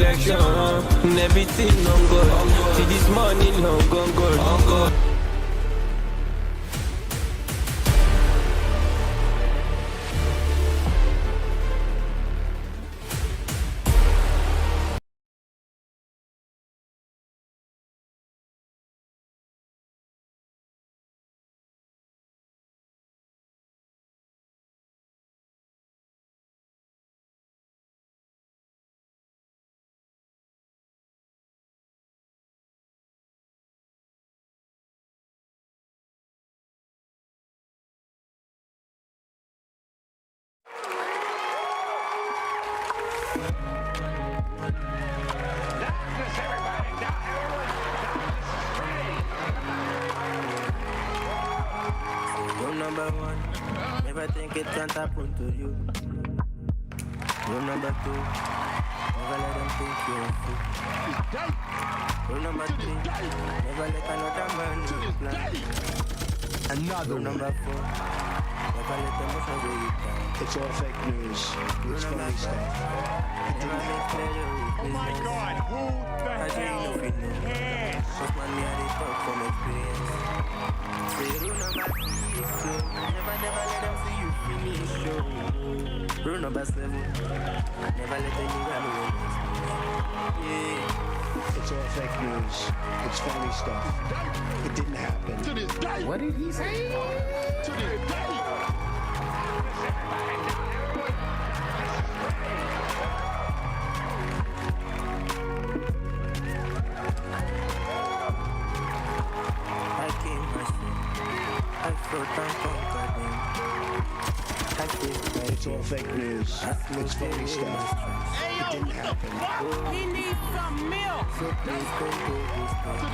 reflection. Everything on God. See this morning long gone God. Number one, never think it can't happen to you. Rule number two, never let them think you're a fool. Rule number three, never let another man do your plan. Rule number four, never let them show you down. It's all fake news. It's funny stuff. Never make pleasure with business. Oh my God, who the hell cares? Just man, me I talk from experience. Say rule number six, so never let them see you finish. So rule number seven, never let anyone know. Yeah. It's all fake news. It's funny stuff. It didn't happen. To this day. What did he say? To this day. It's all fake news. It's funny stuff. It didn't happen. He needs some milk. So please don't go this time.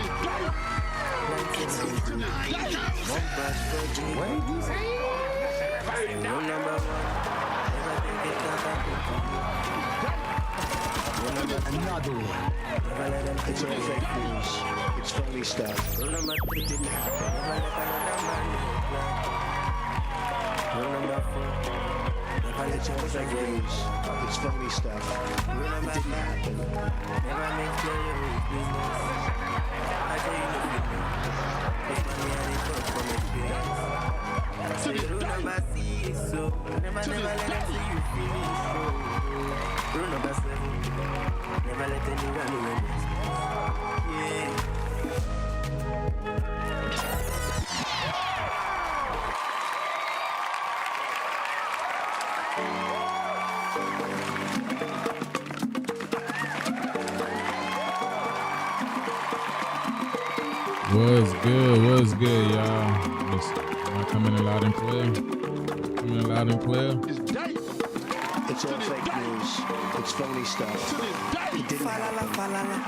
One brush for me. What did he say? Rule number one, never think it can't happen to you. Rule number two, Another one. never let them It's all think you're fake news. It's funny stuff. Rule number three, It didn't happen. never let another man do your plan. Rule number four, never let It's all your fake news. It's funny stuff. Rule It number didn't five, happen. never make pleasure with business. I tell you no business. Cause money I dey talk from experience. Say rule number six, so never let them see you finish. So rule number seven, never let anyone know when it's yeah. What's good, y'all? Coming in loud and clear. Coming in loud and clear. It's all fake news. It's phony stuff. It didn't happen. Falala,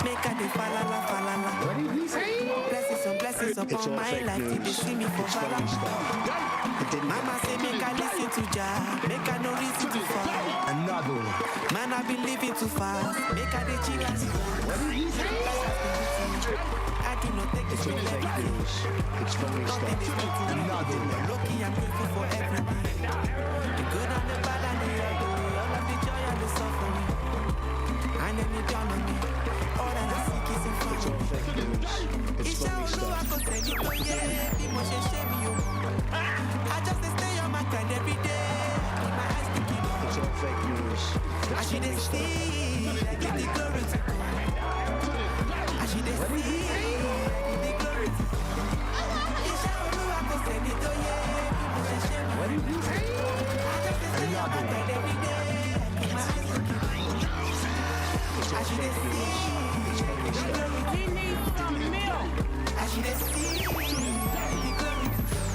make a day falala. What did he say? Blessings It's upon all my fake life. They news. see me for It's funny falala. stuff. It didn't Mama happen. say make I listen to Jah, make I no reason to fall. Another one. Man I been living too fast, make I dey chill and sit down. What did he say? I do not take this It's all for fake everything. news. It's funny Nothing is stuff. new to me. Another one. Lucky I'm grateful for everything. The good and the bad and the ugly, all of the joy and the suffering. And then you down on me. All that I seek is in front It's of all me. fake news. It's Iṣẹ́ funny Olúwa stuff. kò sẹ́ni tó yẹ bí mo ṣe ṣe mi o. I just dey stay on my grind every day. Keep my eyes sticking on. It's all fake news. I It's should funny dey stuff. see, I give the glory to God. I should dey see, I give the glory to God. Iṣẹ́ Olúwa kò sẹ́ni tó yẹ bí mo ṣe ṣe mi o. What did he say? I just dey stay on my grind every day. Keep my eyes sticking on. It's I all should dey fake news. see, It's funny stuff. He needs some milk. I should dey see, I give the glory to God.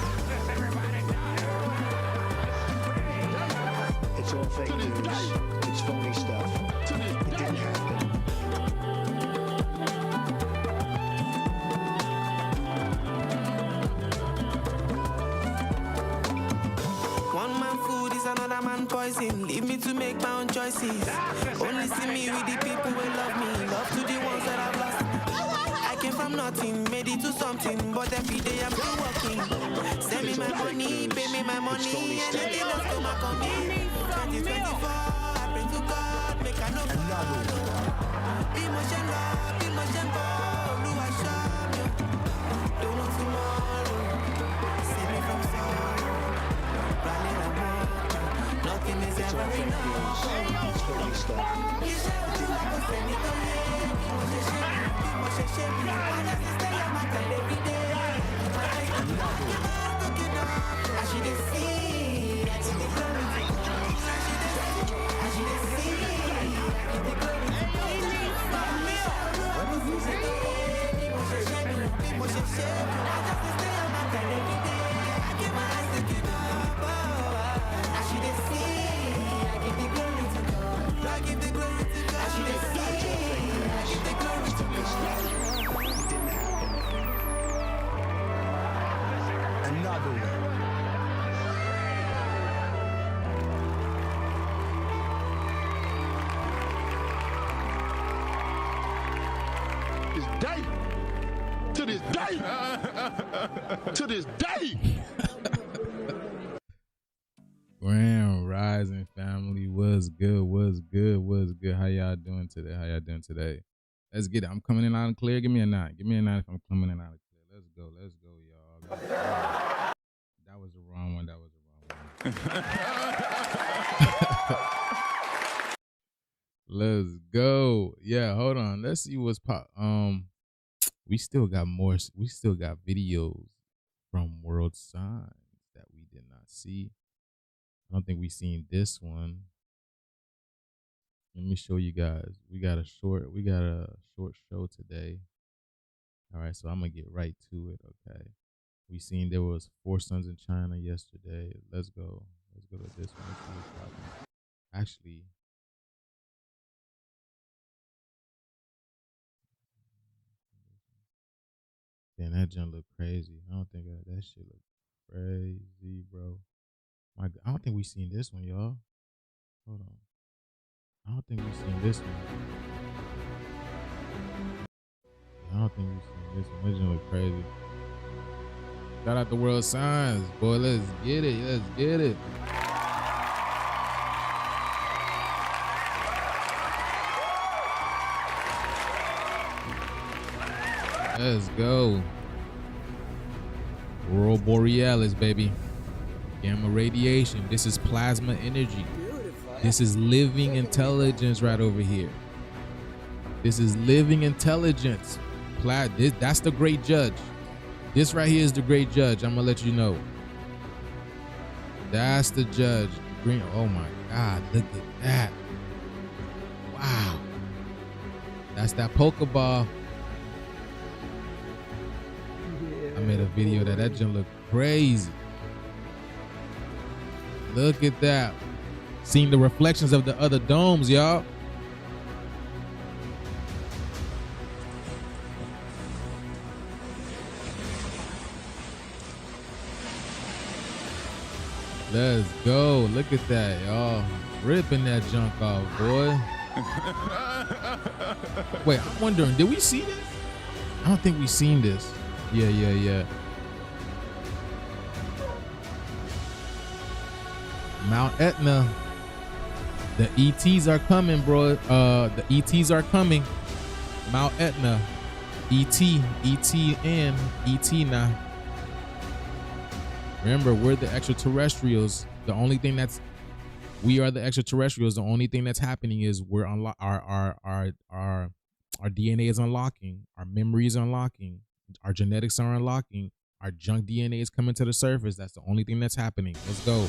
It's all fake news. It's phony stuff. It didn't happen. One man food is another man poison. Leave me to make my own choices. Only see me with the people who love me. Love to the ones that I've lost. I came from nothing, made it to something. But every day I'm still working. Send me my money, pay me my money. Anything that's come back on me. 2024, I pray to God, make I know. bí mo ṣe ń lọ, bí mo ṣe ń bọ̀, Olúwa ṣọ́ mi o. Don't know tomorrow, save me from sorrow. Running amok, nothing is It's ever all fake enough. news. It's phony stuff. Iṣẹ́ Olúwa kò sẹ́ni tó yé, bí mo ṣe ṣe mí, bí mo ṣe ṣe mí. I just stay on my grind every day. As she dey see, I see the glory to God. As she dey see, I give the glory to God. Bí mo ṣe ṣe mí, bí mo ṣe ṣe mí. I just stay on my grind every day. I give my eyes to the Lord. As she dey see, I give the glory to God. I give the glory to God. As she dey see, I give the glory to God. It didn't happen. Another one. This day. To this day. To this day. Grand Rising family, what's good? What's good? What's good? How y'all doing today? How y'all doing today? Let's get it. I'm coming in out and clear. Give me a 9. Give me a 9 if I'm coming in out and clear. Let's go. Let's go, y'all. Let's go. That was the wrong one. That was the wrong one. Let's go. Yeah, hold on. Let's see what's pop. We still got more. We still got videos from world signs that we did not see. I don't think we seen this one. Let me show you guys. We got a short show today. All right, so I'm gonna get right to it. Okay, we seen there was 4 suns in China yesterday. Let's go. Let's go to this one. Let's see what's popping. Actually, damn, that junk look crazy. I don't think that shit look crazy, bro. I don't think we seen this one, y'all. Hold on. I don't think we seen this one. I don't think we seen this one. That junk look crazy. Shout out the world signs, boy. Let's get it. Let's get it. Let's go. Aurora Borealis, baby. Gamma radiation. This is plasma energy. This is living intelligence right over here. This is living intelligence. That's the great judge. This right here is the great judge. I'm gonna let you know. That's the judge. Green. Oh my God, look at that. Wow. That's that Pokeball. I made a video that junk look crazy. Look at that. Seeing the reflections of the other domes, y'all. Let's go. Look at that, y'all. Ripping that junk off, boy. Wait, I'm wondering, did we see this? I don't think we seen this. Yeah. Mount Etna. The ETs are coming, bro. The ETs are coming. Mount Etna. ET now. Remember, we're the extraterrestrials. The only thing we are the extraterrestrials. The only thing that's happening is we're our DNA is unlocking. Our memory is unlocking. Our genetics are unlocking. Our junk DNA is coming to the surface. That's the only thing that's happening. Let's go.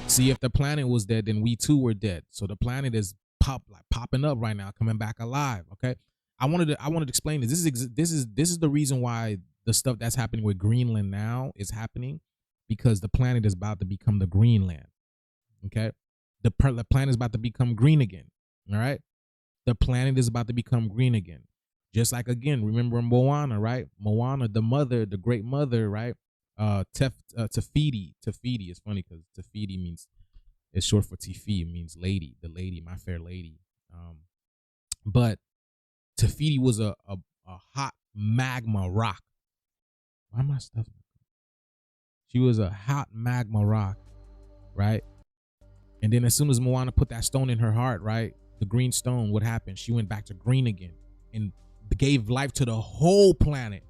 See, if the planet was dead, then we too were dead. So the planet is popping up right now, coming back alive. Okay. I wanted to explain this. This is the reason why the stuff that's happening with Greenland now is happening, because the planet is about to become the Greenland. Okay. The planet is about to become green again. All right. The planet is about to become green again. Just like, again, remember Moana, right? Moana, the mother, the great mother, right? Tefiti. Tefiti is funny because Tefiti means, it's short for Tifi. It means lady, the lady, my fair lady. But Tefiti was a hot magma rock. Why am I stuffing? She was a hot magma rock, right? And then as soon as Moana put that stone in her heart, right? the green stone, what happened? She went back to green again and gave life to the whole planet.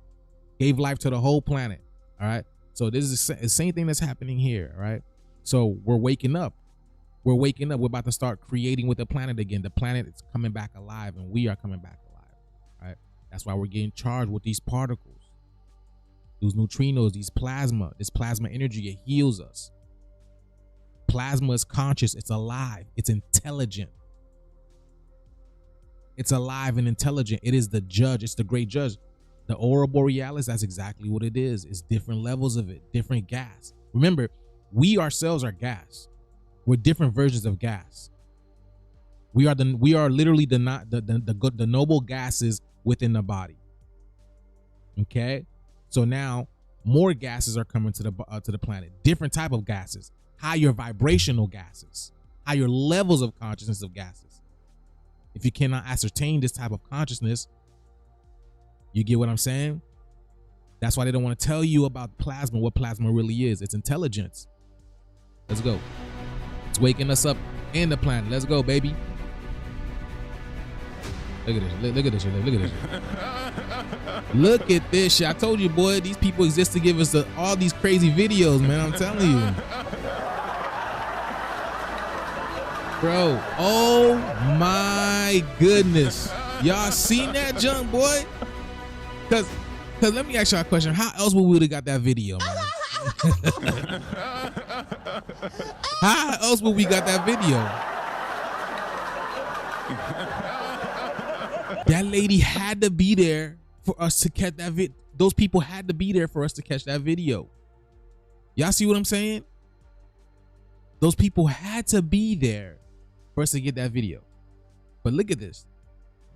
Gave life to the whole planet. All right. So this is the same thing that's happening here. All right. So we're waking up. We're waking up. We're about to start creating with the planet again. The planet is coming back alive, and we are coming back alive. All right. That's why we're getting charged with these particles, those neutrinos, this plasma energy. It heals us. Plasma is conscious. It's alive. It's intelligent. It's alive and intelligent. It is the judge. It's the great judge. The aurora borealis, that's exactly what it is. It's different levels of it, different gas. Remember, we ourselves are gas. We're different versions of gas. We are literally the noble gases within the body. Okay? So now more gases are coming to the planet. Different type of gases. Higher vibrational gases. Higher levels of consciousness of gases. If you cannot ascertain this type of consciousness, you get what I'm saying? That's why they don't want to tell you about plasma, what plasma really is. It's intelligence. Let's go. It's waking us up in the planet. Let's go, baby. Look at this. Look at this shit. Look at this shit. Look at this shit. I told you, boy, these people exist to give us all these crazy videos, man. I'm telling you. Bro, oh my goodness. Y'all seen that junk, boy? Cause let me ask y'all a question. How else would we have got that video, man? How else would we got that video? That lady had to be there for us to catch that vid. Those people had to be there for us to catch that video. Y'all see what I'm saying? Those people had to be there for us to get that video. But look at this.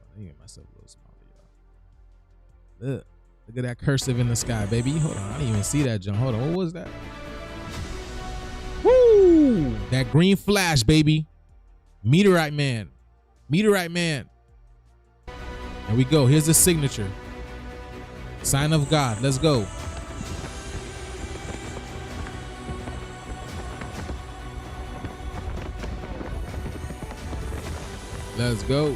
Let me get myself a little smaller, y'all. Look at that cursive in the sky, baby. Hold on, I didn't even see that jump. Hold on, what was that? Woo! That green flash, baby. Meteorite man. Meteorite man. There we go. Here's the signature. Sign of God. Let's go. Let's go.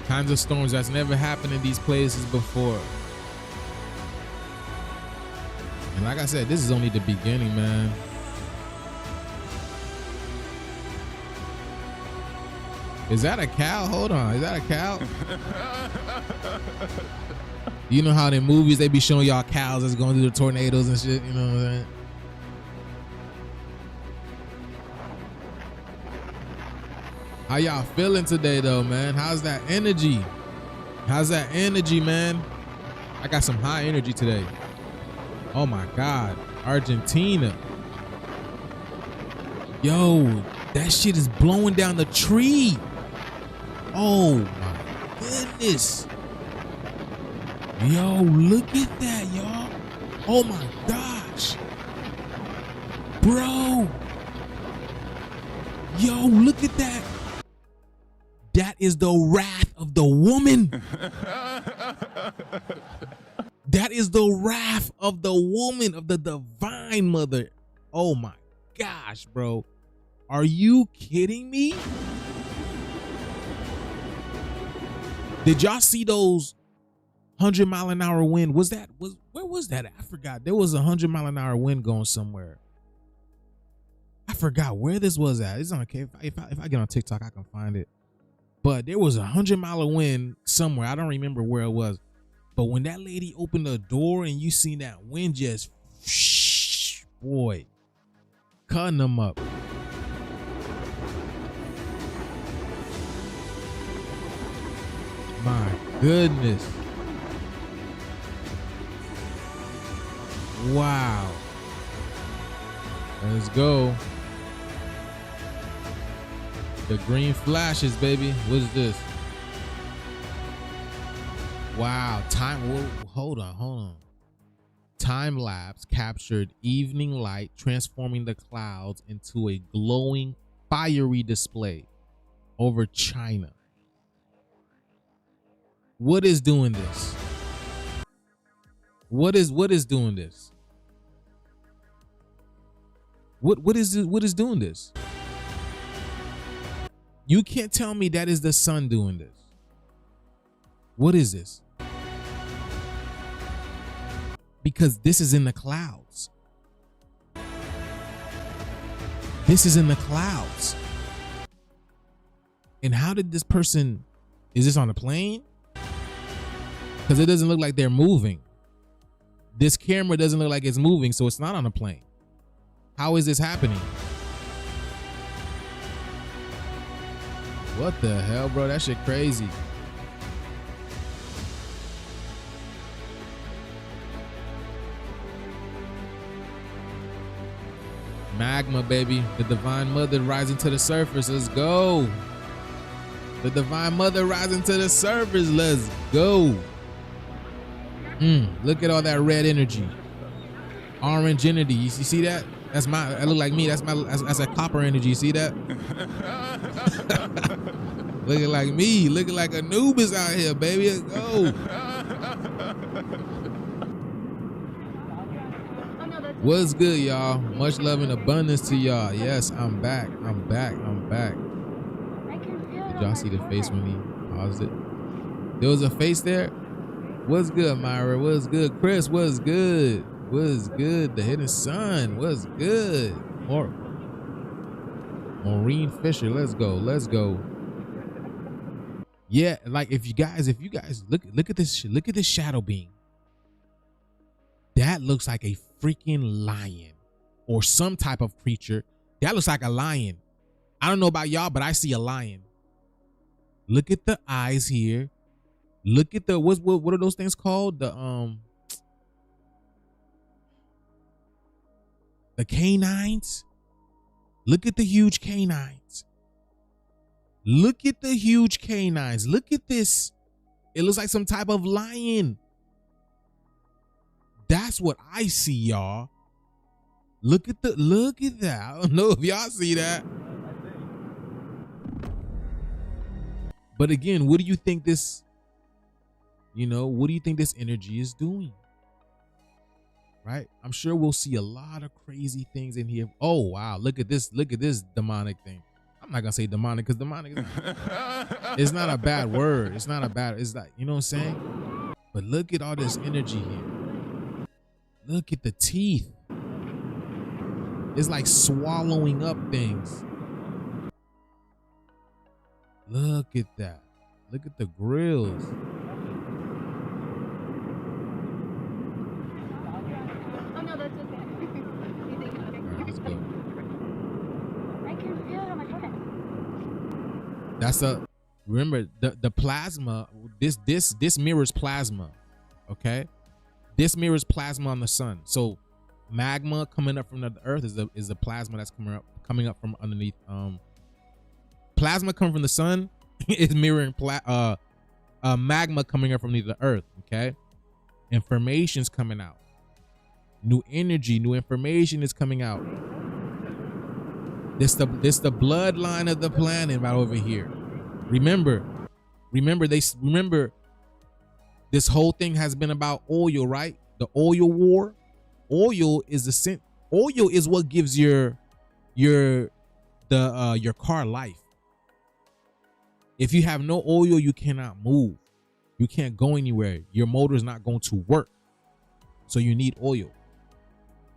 Kinds of storms that's never happened in these places before. And like I said, this is only the beginning, man. Is that a cow? Hold on. Is that a cow? You know how in movies they be showing y'all cows that's going through the tornadoes and shit? You know what I'm saying? How y'all feeling today, though, man? How's that energy? How's that energy, man? I got some high energy today. Oh, my God. Argentina. Yo, that shit is blowing down the tree. Oh, my goodness. Yo, look at that, y'all. Oh, my gosh. Bro. Yo, look at that. That is the wrath of the woman. That is the wrath of the woman, of the divine mother. Oh my gosh, bro. Are you kidding me? Did y'all see those 100-mile-an-hour wind? Where was that? I forgot. There was a 100-mile-an-hour wind going somewhere. I forgot where this was at. It's on okay. If I get on TikTok, I can find it. But there was a 100-mile wind somewhere. I don't remember where it was. But when that lady opened the door and you seen that wind just, boy, cutting them up. My goodness. Wow. Let's go. The green flashes, baby. What is this? Wow. Hold on. Time lapse captured evening light, transforming the clouds into a glowing, fiery display over China. What is doing this? What is doing this? What is doing this? You can't tell me that is the sun doing this. What is this? Because this is in the clouds. This is in the clouds. And how did this person, is this on a plane? Because it doesn't look like they're moving. This camera doesn't look like it's moving, so it's not on a plane. How is this happening? What the hell, bro? That shit crazy. Magma, baby. The divine mother rising to the surface. Let's go. The divine mother rising to the surface. Let's go. Look at all that red energy. Orange energy. You see that? That's my, that look like me. That's a copper energy. You see that? Looking like me. Looking like Anubis out here, baby. Let's go. What's good, y'all? Much love and abundance to y'all. Yes, I'm back. I'm back. I'm back. Did y'all see the face when he paused it? There was a face there? What's good, Myra? What's good? Chris, what's good? What's good? The hidden sun. What's good? Maureen Fisher. Let's go. Let's go. Yeah, like if you guys look at this, look at this shadow being. That looks like a freaking lion or some type of creature. That looks like a lion. I don't know about y'all, but I see a lion. Look at the eyes here. Look at the what are those things called? The canines. Look at the huge canines. Look at the huge canines. Look at this. It looks like some type of lion. That's what I see, y'all. Look at that. I don't know if y'all see that. But again, what do you think this, what do you think this energy is doing? Right? I'm sure we'll see a lot of crazy things in here. Oh, wow. Look at this demonic thing. I'm not going to say demonic because demonic it's not a bad word. It's not a bad, it's like, you know what I'm saying? But look at all this energy here. Look at the teeth. It's like swallowing up things. Look at that. Look at the grills. Oh no, that's okay. All right, let's go. I can feel it on my forehead. That's remember the plasma, this mirrors plasma. Okay? This mirrors plasma on the sun. So magma coming up from the earth is the plasma that's coming up from underneath. Plasma coming from the sun is mirroring magma coming up from the earth. Okay, information's coming out. New energy, new information is coming out. This the bloodline of the planet right over here. Remember, this whole thing has been about oil, right? The oil war. Oil is oil is what gives your car life. If you have no oil, you cannot move. You can't go anywhere. Your motor is not going to work. So you need oil.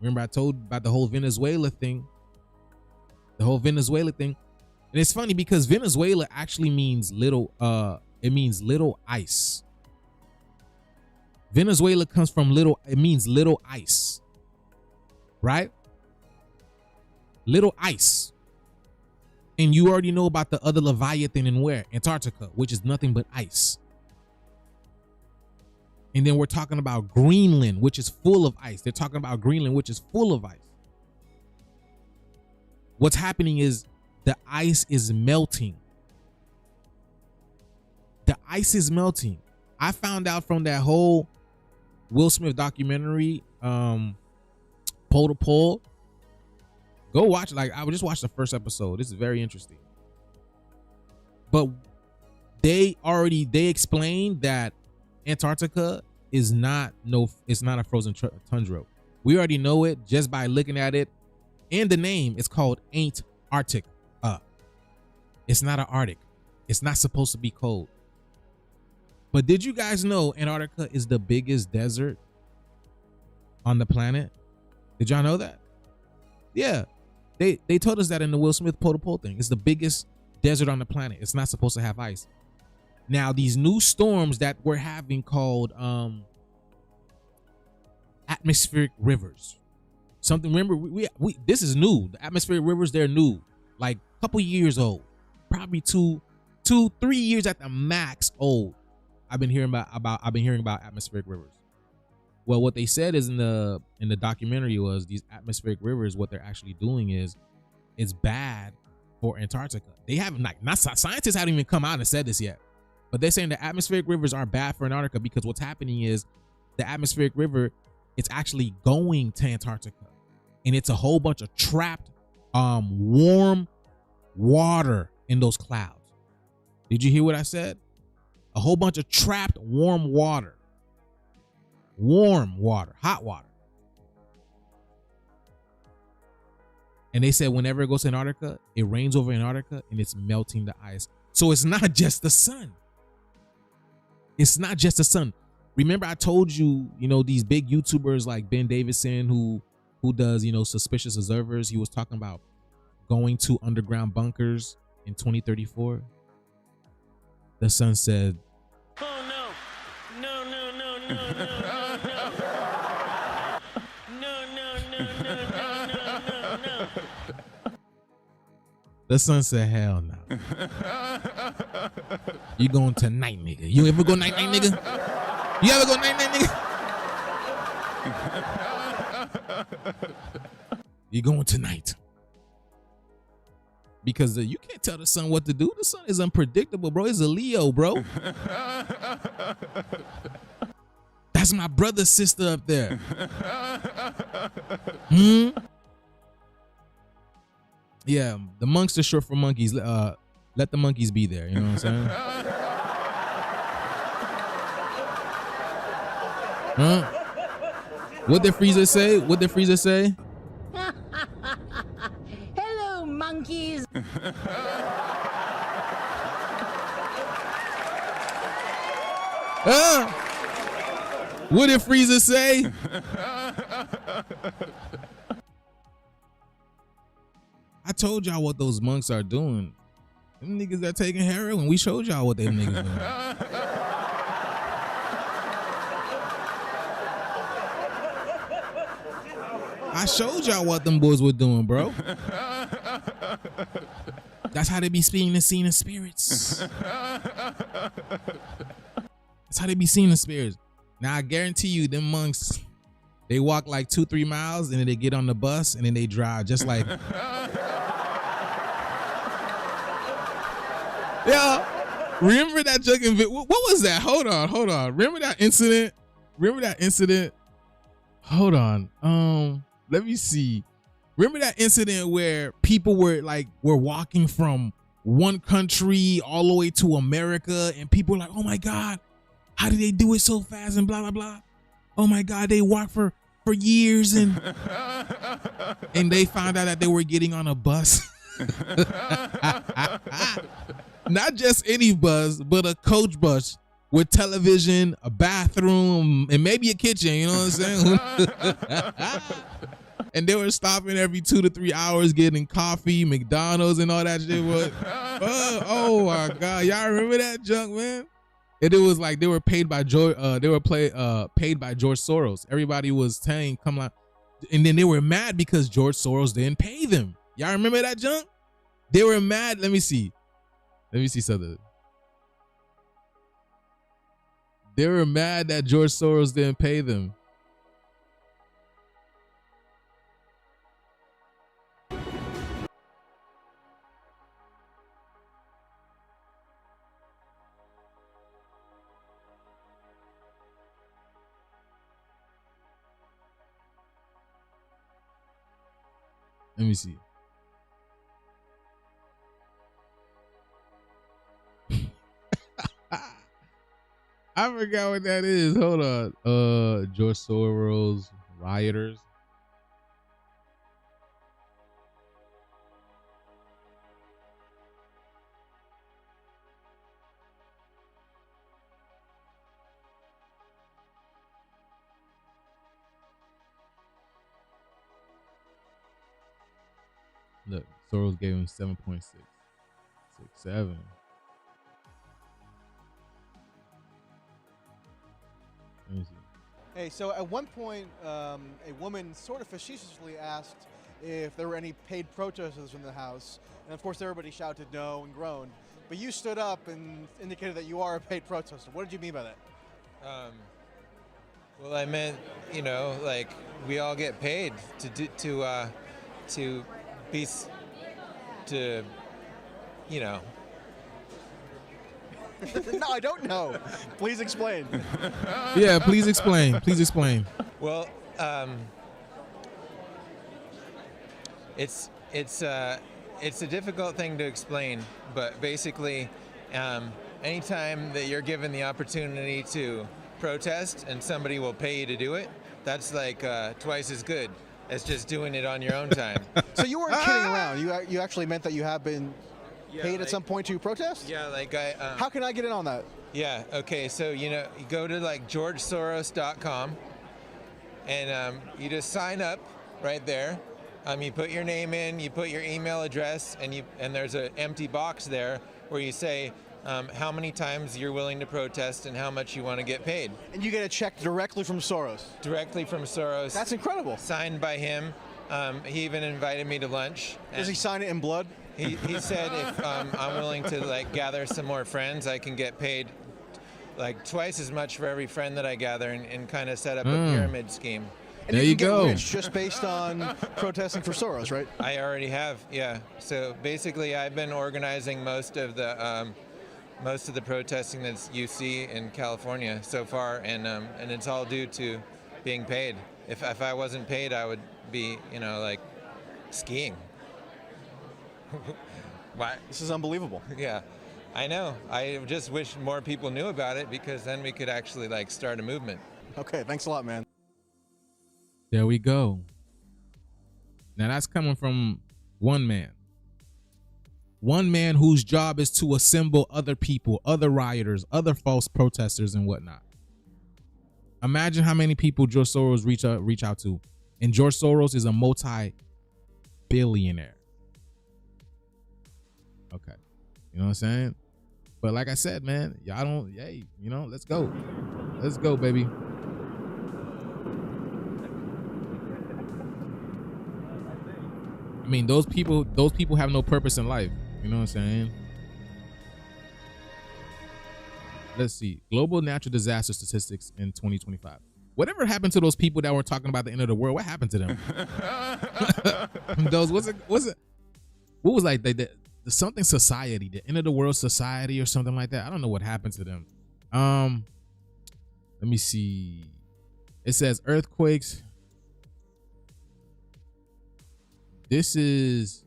Remember I told about the whole Venezuela thing. And it's funny because Venezuela actually means little, it means little ice. Venezuela comes from it means little ice. Right? Little ice. And you already know about the other Leviathan in where? Antarctica, which is nothing but ice. And then we're talking about Greenland, which is full of ice. They're talking about Greenland, which is full of ice. What's happening is the ice is melting. The ice is melting. I found out from that whole Will Smith documentary, Pole to Pole. Go watch, I would just watch the first episode. This is very interesting. But they explained that Antarctica is not a frozen tundra. We already know it just by looking at it. And the name is called Ain't Arctic. It's not an Arctic. It's not supposed to be cold. But did you guys know Antarctica is the biggest desert on the planet? Did y'all know that? Yeah. They told us that in the Will Smith Pole thing. It's the biggest desert on the planet. It's not supposed to have ice. Now, these new storms that we're having called atmospheric rivers. Something, remember, we this is new. The atmospheric rivers, they're new. Like a couple years old. Probably 3 years at the max old. I've been hearing about atmospheric rivers. Well, what they said is in the documentary was these atmospheric rivers, what they're actually doing is it's bad for Antarctica. They haven't, not scientists haven't even come out and said this yet, but they're saying the atmospheric rivers are bad for Antarctica because what's happening is the atmospheric river, it's actually going to Antarctica, and it's a whole bunch of trapped warm water in those clouds. Did you hear what I said? A whole bunch of trapped warm water, hot water. And they said whenever it goes to Antarctica, it rains over Antarctica and it's melting the ice. So it's not just the sun. It's not just the sun. Remember I told you, these big YouTubers like Ben Davidson who does, Suspicious Observers, he was talking about going to underground bunkers in 2034. The sun said, Oh no. No, no, no, no, no, no, no. No, no, no, no, no, no, no. the sun said, hell no. You going tonight, nigga. You ever go night, nigga? You ever go night, nigga? You going tonight. Because you can't tell the sun what to do. The sun is unpredictable, bro. It's a Leo, bro. That's my brother's sister up there. Yeah, the monks are short for monkeys. Let the monkeys be there. You know what I'm saying? Huh? What did Frieza say? Hello, monkeys. What did Frieza say? I told y'all what those monks are doing. Them niggas are taking heroin. We showed y'all what them niggas doing. I showed y'all what them boys were doing, bro. That's how they be seeing the spirits. That's how they be seeing the spirits. Now I guarantee you, them monks, they walk like 2-3 miles and then they get on the bus and then they drive just like. Yeah, remember that joke? What was that? Hold on. Remember that incident? Hold on. Let me see. Remember that incident where people were walking from one country all the way to America, and people were like, "Oh my God, how did they do it so fast?" and blah blah blah. Oh my God, they walked for years and they found out that they were getting on a bus. Not just any bus, but a coach bus with television, a bathroom, and maybe a kitchen. You know what I'm saying? And they were stopping every 2 to 3 hours getting coffee, McDonald's, and all that shit. Oh my God, y'all remember that junk, man? And it was like they were paid by George. Paid by George Soros. Everybody was saying, "Come on," and then they were mad because George Soros didn't pay them. Y'all remember that junk? They were mad. Let me see something. They were mad that George Soros didn't pay them. Let me see. I forgot what that is. Hold on. George Soros rioters. Look, Soros gave him 7.667. Let me see. Hey, so at one point, a woman sort of facetiously asked if there were any paid protesters in the House, and of course everybody shouted no and groaned. But you stood up and indicated that you are a paid protester. What did you mean by that? Well, I meant, you know, like we all get paid to be, to, you know. No, I don't know. Please explain. Yeah, please explain. Please explain. Well, it's a difficult thing to explain, but basically, anytime that you're given the opportunity to protest and somebody will pay you to do it, that's like twice as good as just doing it on your own time. So you weren't kidding around. You actually meant that you have been paid at some point to protest? Yeah, like How can I get in on that? Yeah, okay, so you know, you go to like georgesoros.com and you just sign up right there. You put your name in, you put your email address, and there's an empty box there where you say how many times you're willing to protest and how much you want to get paid. And you get a check directly from Soros? Directly from Soros. That's incredible. Signed by him. He even invited me to lunch. Does he sign it in blood? He said if I'm willing to like gather some more friends, I can get paid like twice as much for every friend that I gather, and kind of set up a pyramid scheme. And there you you can go. get rich just based on protesting for Soros, right? I already have, yeah. So basically, I've been organizing most of the protesting that you see in California so far, and it's all due to being paid. If I wasn't paid, I would be, you know, like skiing. Why? This is unbelievable. Yeah, I know. I just wish more people knew about it, because then we could actually like start a movement. Okay, thanks a lot, man. There we go. Now that's coming from one man. One man whose job is to assemble other people, other rioters, other false protesters and whatnot. Imagine how many people George Soros reach out to. And George Soros is a multi-billionaire. Okay. You know what I'm saying? But like I said, man, y'all don't, hey, you know, let's go. Let's go, baby. I mean, those people have no purpose in life. You know what I'm saying? Let's see. Global natural disaster statistics in 2025. Whatever happened to those people that were talking about the end of the world? What happened to them? What was like the something society, the end of the world society or something like that? I don't know what happened to them. Let me see. It says earthquakes. This is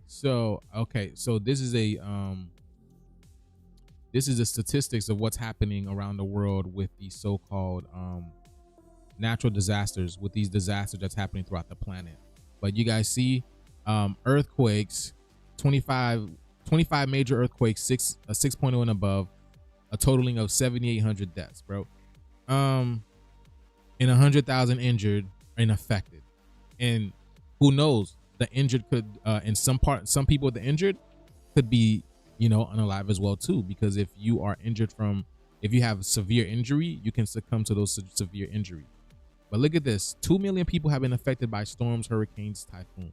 so okay, so this is the statistics of what's happening around the world with these so-called natural disasters, with these disasters that's happening throughout the planet. But you guys see earthquakes, 25 major earthquakes, 6.0 and above, a totaling of 7,800 deaths, bro. And 100,000 injured and affected. And who knows, the injured could, in some people, the injured could be, you know, unalive as well too. Because if you are injured if you have severe injury, you can succumb to those severe injuries. But look at this: 2 million people have been affected by storms, hurricanes, typhoons.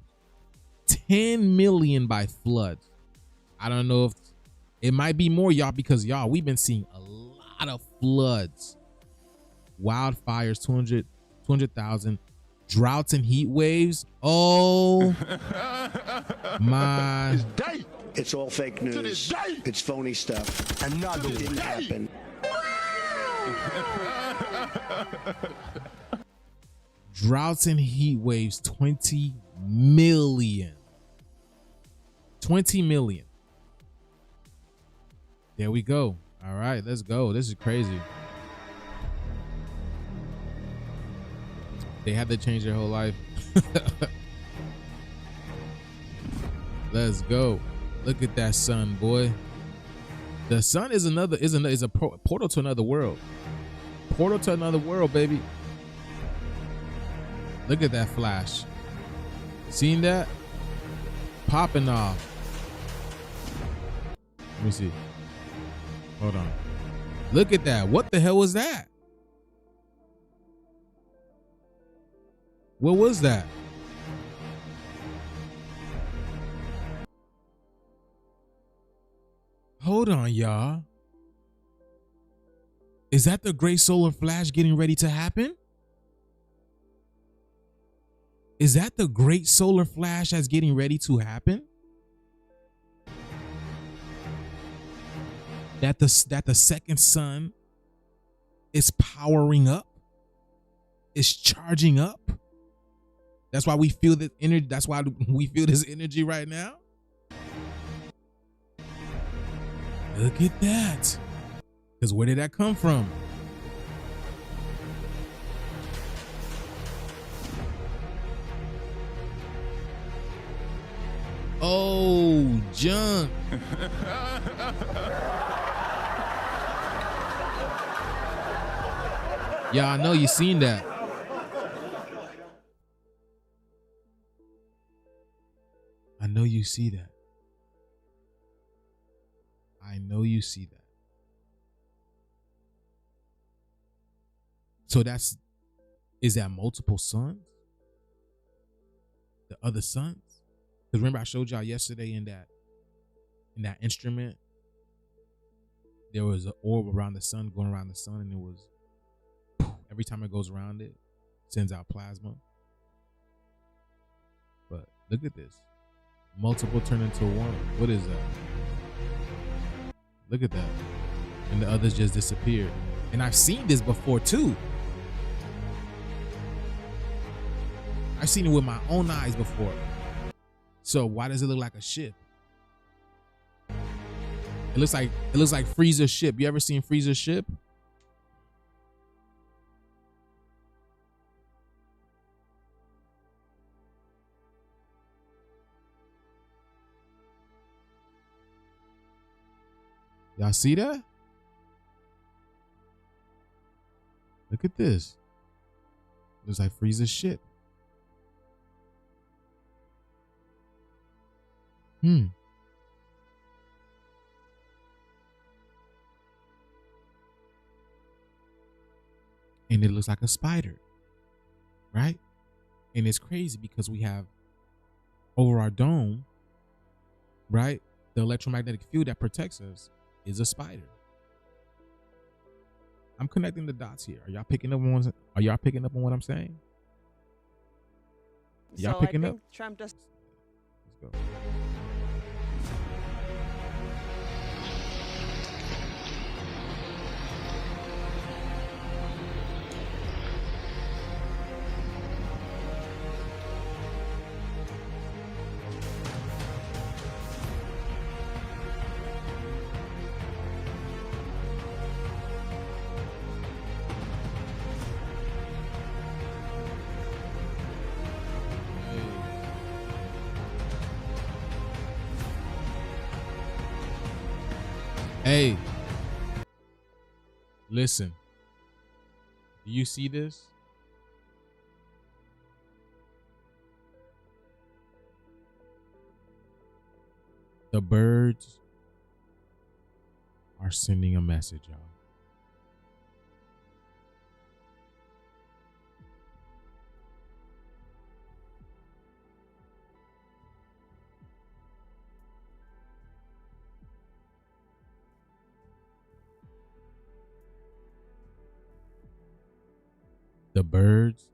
10 million by floods. I don't know if it might be more, y'all, because y'all, we've been seeing a lot of floods, wildfires, 200,000, droughts and heat waves. Oh my. It's all fake news. It's phony stuff. Another It didn't happen. Droughts and heat waves, 20 million. 20 million. There we go. All right, let's go. This is crazy. They had to change their whole life. Let's go. Look at that sun, boy. The sun is a portal to another world. Portal to another world, baby. Look at that flash. Seen that? Popping off. Let me see. Hold on. Look at that. What the hell was that? What was that? Hold on, y'all. Is that the great solar flash getting ready to happen? Is that the great solar flash that's getting ready to happen? That the second sun is powering up, is charging up. That's why we feel this energy. That's why we feel this energy right now. Look at that. Because where did that come from? Oh, junk. Yeah, I know you seen that. I know you see that. I know you see that. So is that multiple suns? The other suns? Because remember I showed y'all yesterday in that instrument, there was an orb around the sun going around the sun, and it was every time it goes around it sends out plasma. But look at this. Multiple turn into one. What is that? Look at that. And the others just disappeared. And I've seen this before too. I've seen it with my own eyes before. So why does it look like a ship? It looks like Frieza's ship. You ever seen Frieza's ship? Y'all see that? Look at this. Looks like Frieza's ship. And it looks like a spider, right? And it's crazy because we have over our dome, right? The electromagnetic field that protects us is a spider. I'm connecting the dots here. Are y'all picking up on what I'm saying? Y'all picking up? Trump does. Let's go. Hey, listen, do you see this? The birds are sending a message, y'all. The birds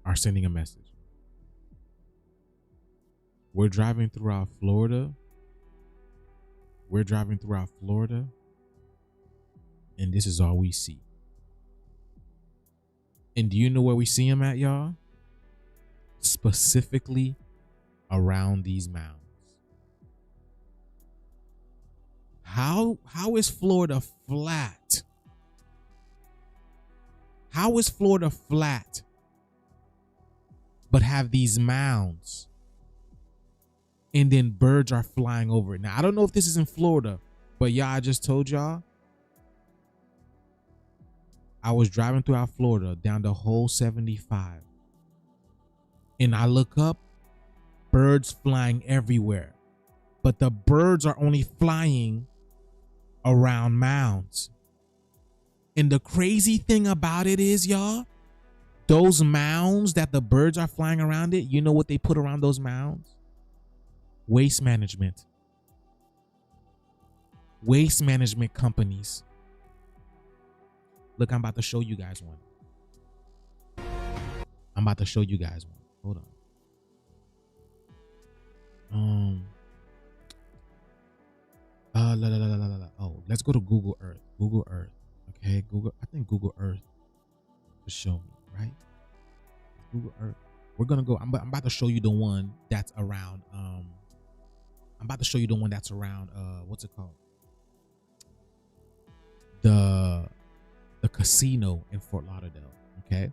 are sending a message. We're driving throughout Florida. And this is all we see. And do you know where we see them at, y'all? Specifically around these mounds. How is Florida flat? How is Florida flat but have these mounds and then birds are flying over it? Now, I don't know if this is in Florida, But yeah, I just told y'all, I was driving throughout Florida down the whole 75. And I look up, birds flying everywhere. But the birds are only flying around mounds. And the crazy thing about it is, y'all, those mounds that the birds are flying around it, you know what they put around those mounds? Waste management. Waste management companies. Look, I'm about to show you guys one. I'm about to show you guys one. Hold on. Oh, let's go to Google Earth. Google Earth. Okay, Google. I think Google Earth to show me, right? Google Earth. We're gonna go. I'm about to show you the one that's around. I'm about to show you the one that's around. What's it called? The casino in Fort Lauderdale. Okay,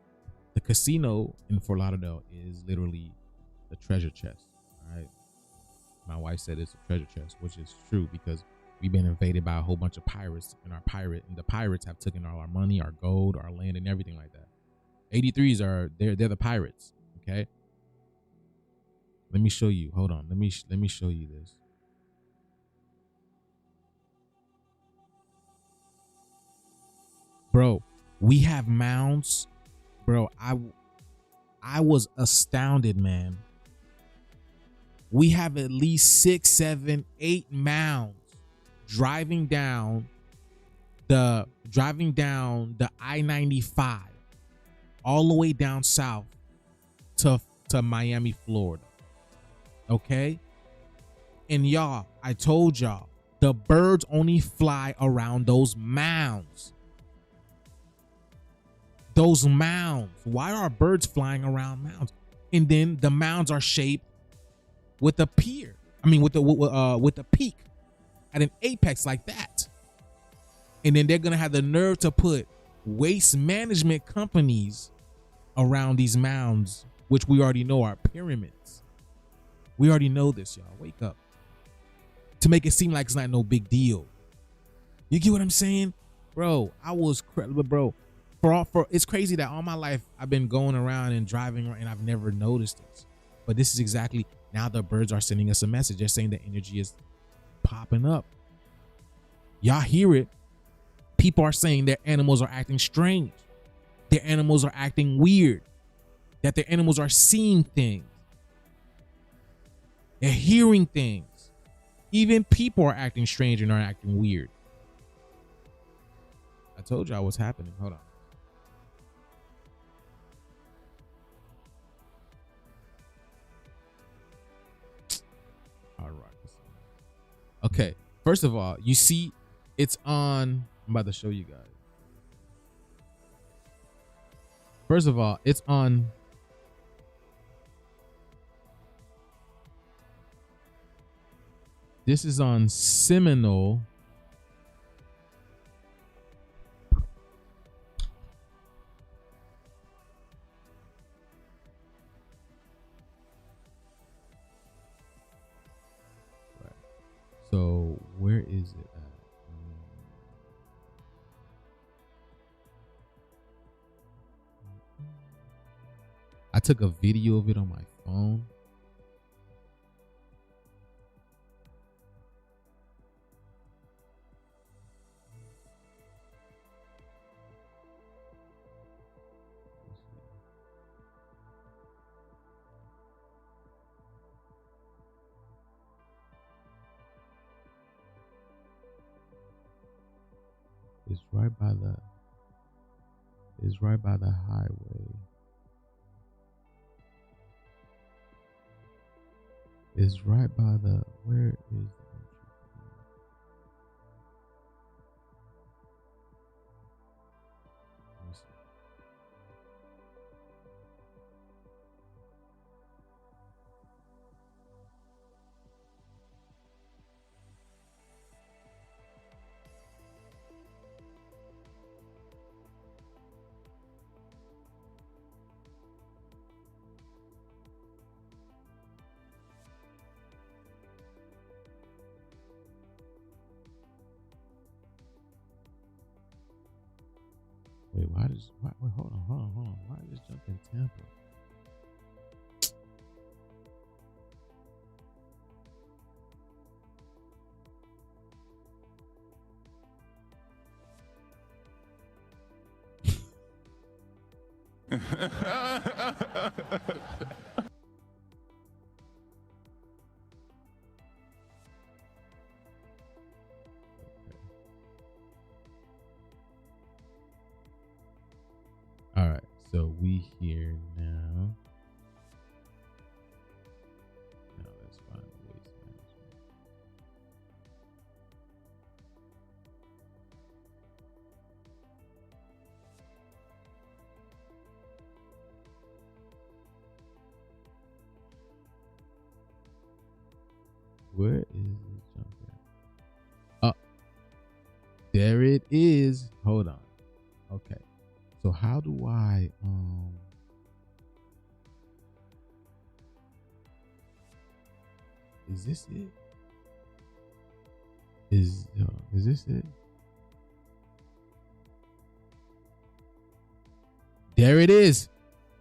the casino in Fort Lauderdale is literally the treasure chest. All right. My wife said it's a treasure chest, which is true because we've been invaded by a whole bunch of pirates, and the pirates have taken all our money, our gold, our land, and everything like that. 83s they're the pirates. Okay. Let me show you. Hold on. Let me show you this. Bro, we have mounds. Bro, I was astounded, man. We have at least 6, 7, 8 mounds driving down the I-95 all the way down south to Miami, Florida. Okay? And y'all, I told y'all, the birds only fly around those mounds. Those mounds. Why are birds flying around mounds? And then the mounds are shaped with a pier. I mean, with the peak at an apex like that. And then they're gonna have the nerve to put waste management companies around these mounds, which we already know are pyramids. We already know this, y'all. Wake up. To make it seem like it's not no big deal. You get what I'm saying, bro? I was bro. For it's crazy that all my life I've been going around and driving and I've never noticed this. But this is exactly, now the birds are sending us a message. They're saying the energy is popping up. Y'all hear it. People are saying their animals are acting strange. Their animals are acting weird. That their animals are seeing things. They're hearing things. Even people are acting strange and are acting weird. I told y'all what's happening. Hold on. All right. Okay. First of all, you see it's on. I'm about to show you guys. First of all, it's on. This is on Seminole. Right. So where is it at? I took a video of it on my phone. It's right by the highway. It's right by the, where is the entry? Let me see. wait, hold on. Why did this jump in Tampa? All right, so we here now. Now let's find waste management. Where is the jump at? Oh, there it is. Hold on. Okay. So how do I is this it? Is this it? There it is.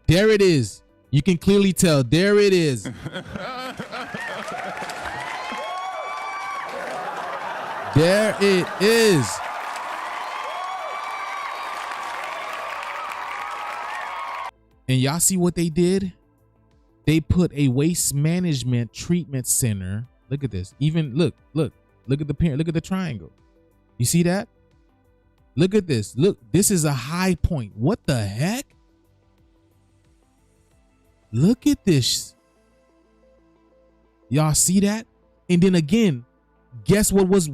There it is. You can clearly tell. There it is. There it is. And y'all see what they did? They put a waste management treatment center. Look at this. Even look at the parent. Look at the triangle. You see that? Look at this. Look, this is a high point. What the heck? Look at this. Y'all see that? And then again, guess what was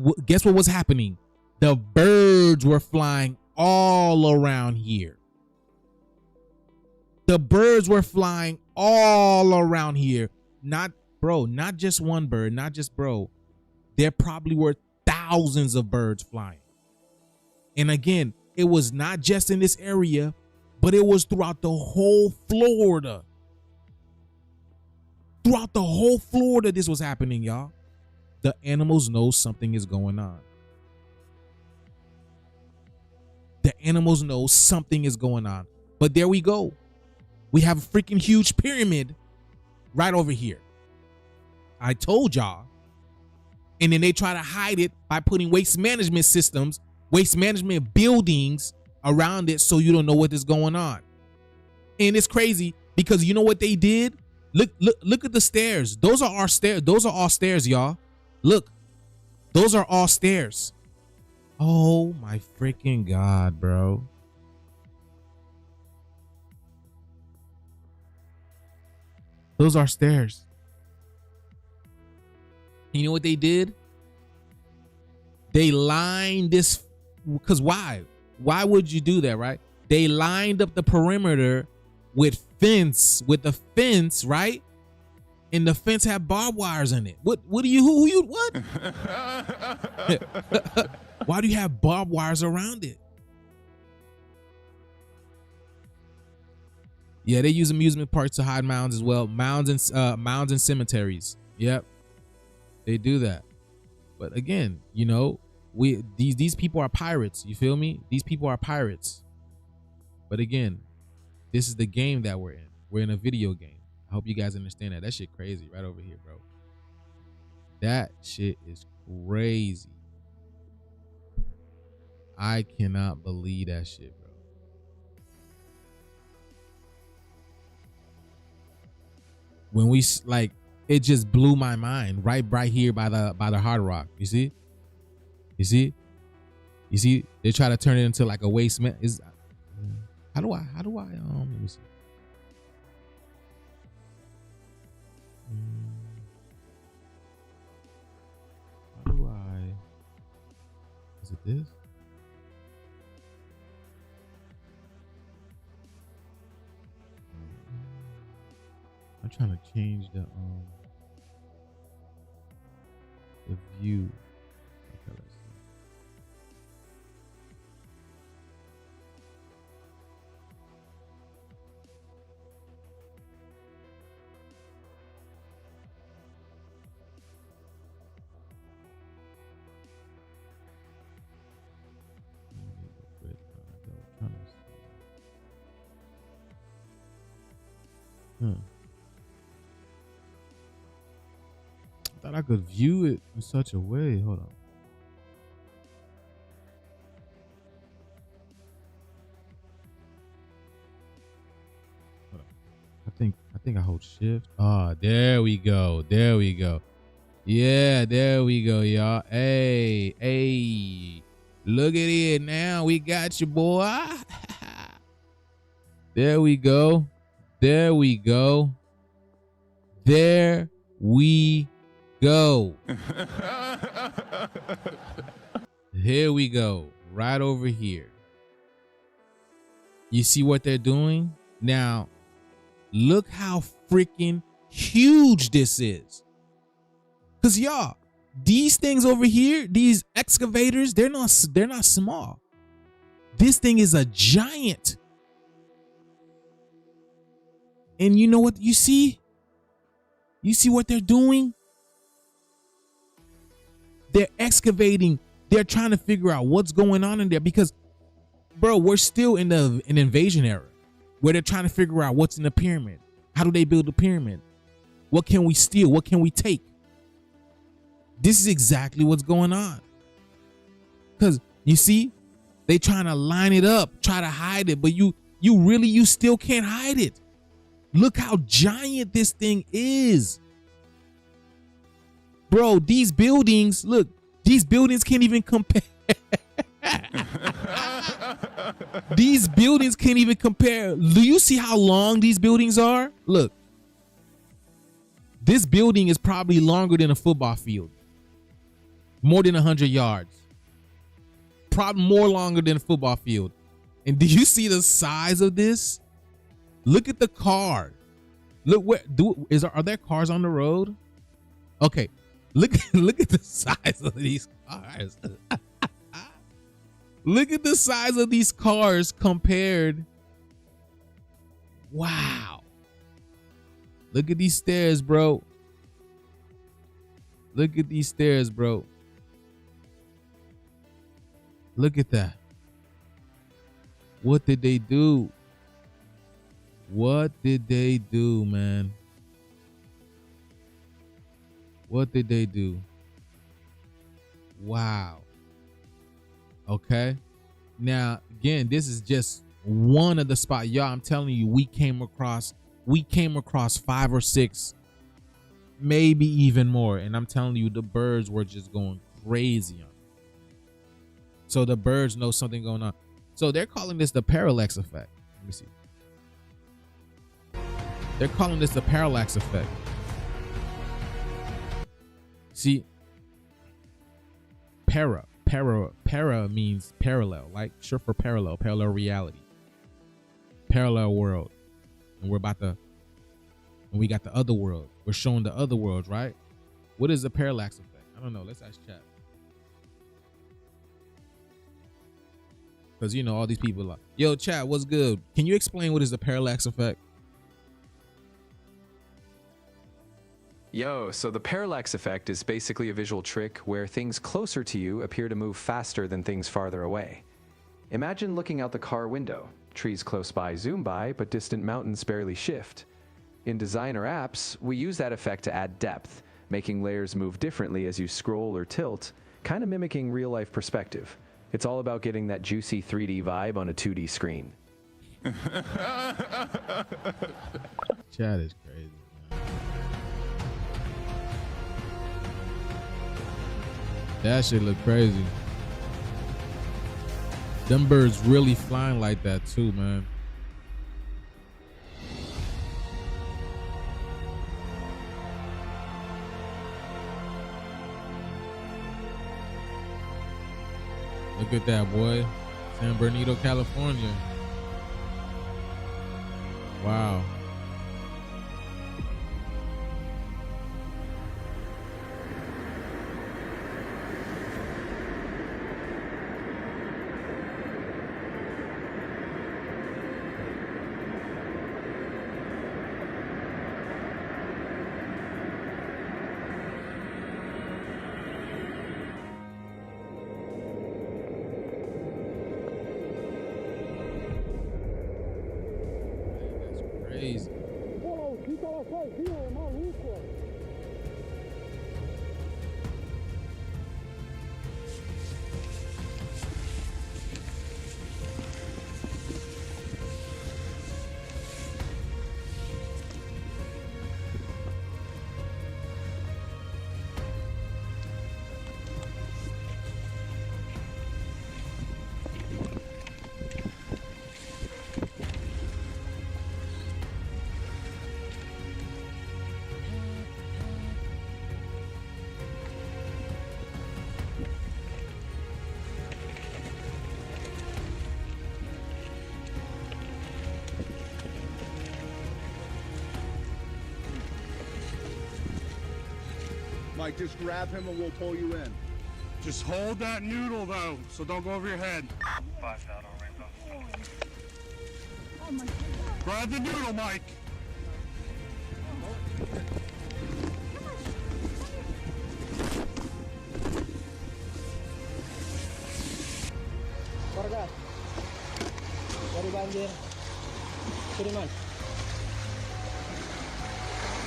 happening? The birds were flying all around here. The birds were flying all around here. Not just one bird, not just bro. There probably were thousands of birds flying. And again, it was not just in this area, but it was throughout the whole Florida. Throughout the whole Florida, this was happening, y'all. The animals know something is going on. The animals know something is going on. But there we go. We have a freaking huge pyramid right over here. I told y'all. And then they try to hide it by putting waste management systems, waste management buildings around it so you don't know what is going on. And it's crazy because you know what they did? Look at the stairs. Those are our stairs. Those are all stairs, y'all. Look. Those are all stairs. Oh my freaking God, bro. Those are stairs. You know what they did? They lined this, because why? Why would you do that, right? They lined up the perimeter with the fence, right? And the fence had barbed wires in it. What? Why do you have barbed wires around it? Yeah, they use amusement parks to hide mounds as well. Mounds and cemeteries. Yep, they do that. But again, you know, these people are pirates. You feel me? These people are pirates. But again, this is the game that we're in. We're in a video game. I hope you guys understand that. That shit crazy right over here, bro. That shit is crazy. I cannot believe that shit, bro. When we like, it just blew my mind right here by the Hard Rock. You see? They try to turn it into like a waste man. How do I let me see. How do I? Is it this? I'm trying to change the view. Okay, let's see. I thought I could view it in such a way. Hold on. I think I hold shift. Ah, there we go. There we go. Yeah, there we go, y'all. Hey. Look at it now. We got you, boy. There we go. There we go. There we go. Here we go. Right over here. You see what they're doing? Now, look how freaking huge this is. Cause y'all, these things over here, these excavators, they're not small. This thing is a giant. And you know what you see? You see what they're doing? They're excavating. They're trying to figure out what's going on in there because, bro, we're still in an invasion era where they're trying to figure out what's in the pyramid. How do they build the pyramid? What can we steal? What can we take? This is exactly what's going on. Because you see, they trying to line it up, try to hide it, but you still can't hide it. Look how giant this thing is. Bro, these buildings, look, these buildings can't even compare. These buildings can't even compare. Do you see how long these buildings are? Look, this building is probably longer than a football field. More than 100 yards. Probably more longer than a football field. And do you see the size of this? Look at the car. Look where are there cars on the road? Okay. Look at the size of these cars. Look at the size of these cars compared. Wow. Look at these stairs, bro. Look at these stairs, bro. Look at that. What did they do? What did they do, man? What did they do? Wow. Okay. Now, again, this is just one of the spots. Y'all, I'm telling you, we came across 5 or 6, maybe even more. And I'm telling you, the birds were just going crazy on it. So the birds know something going on. So they're calling this the parallax effect. Let me see. They're calling this the parallax effect. See, para means parallel, like short for parallel reality, parallel world. And we got the other world. We're showing the other worlds, right? What is the parallax effect? I don't know. Let's ask chat. Because, you know, all these people are, yo, chat, what's good? Can you explain what is the parallax effect? Yo, so the parallax effect is basically a visual trick where things closer to you appear to move faster than things farther away. Imagine looking out the car window. Trees close by zoom by, but distant mountains barely shift. In design or apps, we use that effect to add depth, making layers move differently as you scroll or tilt, kind of mimicking real-life perspective. It's all about getting that juicy 3D vibe on a 2D screen. Chat is crazy, man. That shit look crazy. Them birds really flying like that too, man. Look at that, boy. San Bernardino, California. Wow. Crazy. Mike, just grab him and we'll pull you in. Just hold that noodle though, so don't go over your head. Grab the noodle, Mike. Warga dari banjir kiriman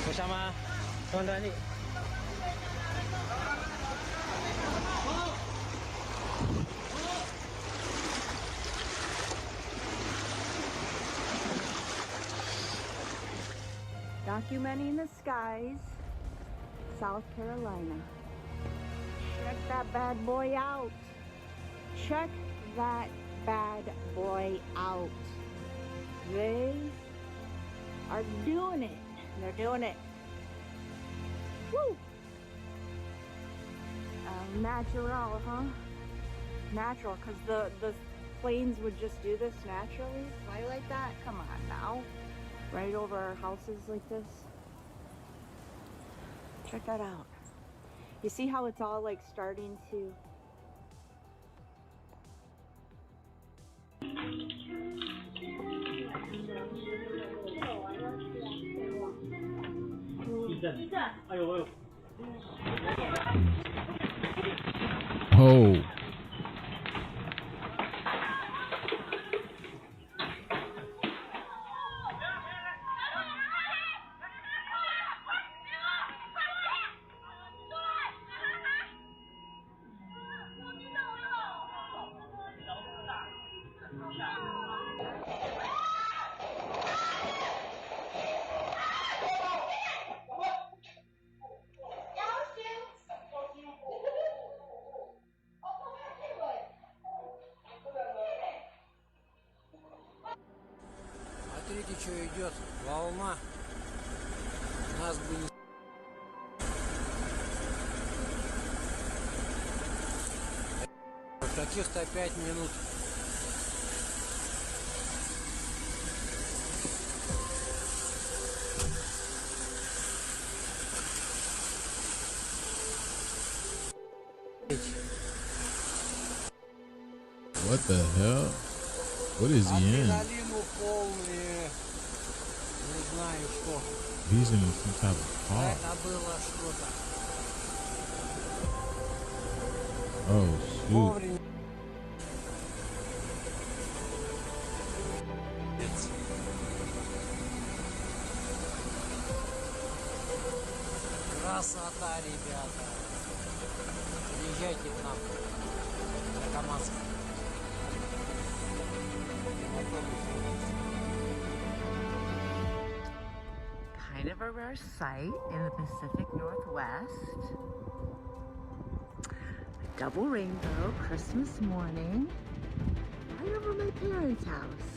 bersama Tuan Rani. Documenting the skies, South Carolina. Check that bad boy out. Check that bad boy out. They are doing it. They're doing it. Woo! Natural, huh? Natural, because the planes would just do this naturally. Fly like that? Come on now. Right over our houses like this. Check that out. You see how it's all like starting to... Oh. Смотрите, что идет. Волна. Нас бы не... Каких-то 5 минут. What the hell? What is he in? He's in some type of car. Oh shoot. Красота, ребята. Приезжайте к нам на КамАЗ. Kind of a rare sight in the Pacific Northwest. A double rainbow Christmas morning right over my parents' house.